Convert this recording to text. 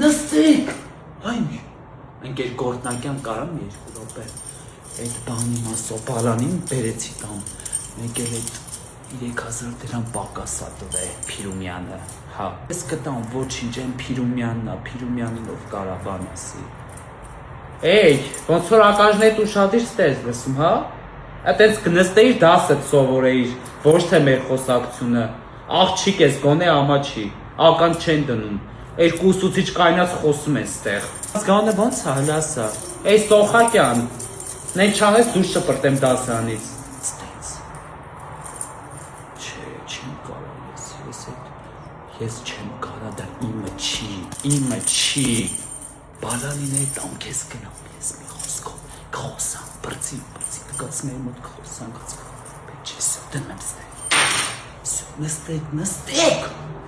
Նստեք։ Այն ընկեր գործնակյան կարամ 2 րոպե։ Այդ բանի մասոպալանին բերեցի տամ։ Մեկ էլ այդ 3000 դրամ պակասա տվե Փիրումյանը։ Հա, ես կտամ ոչինչ, այն Փիրումյանն է, Փիրումյանին ով կարա բան ասի։ Էй, ոնց որ ակաժնետ ուշադիր ստես լսում, հա։ Այդպես կնստեիր դասը սովորեիր, ոչ թե մեր խոսակցությունը։ Աղջիկ ես, գոնե ամաչի, ական չեն դնում։ Երկու ուսուցիչ կայնած խոսում են ստեղ։ Զգանը ոնց է հլասա։ Էй Սոխակյան, նեն չանես դուրս շպրտեմ դասարանից։ Ստենց։ Չէ, չեմ կարա ես չեմ կարա, դա իմը չի։ Բալանին է տամ քեզ գնամ ես մի խոսքով կխոսամ, բրծի, կգաց մեր մոտ կխոսանք, պետք չէ, դնեմ ստեղ։ Նստեք։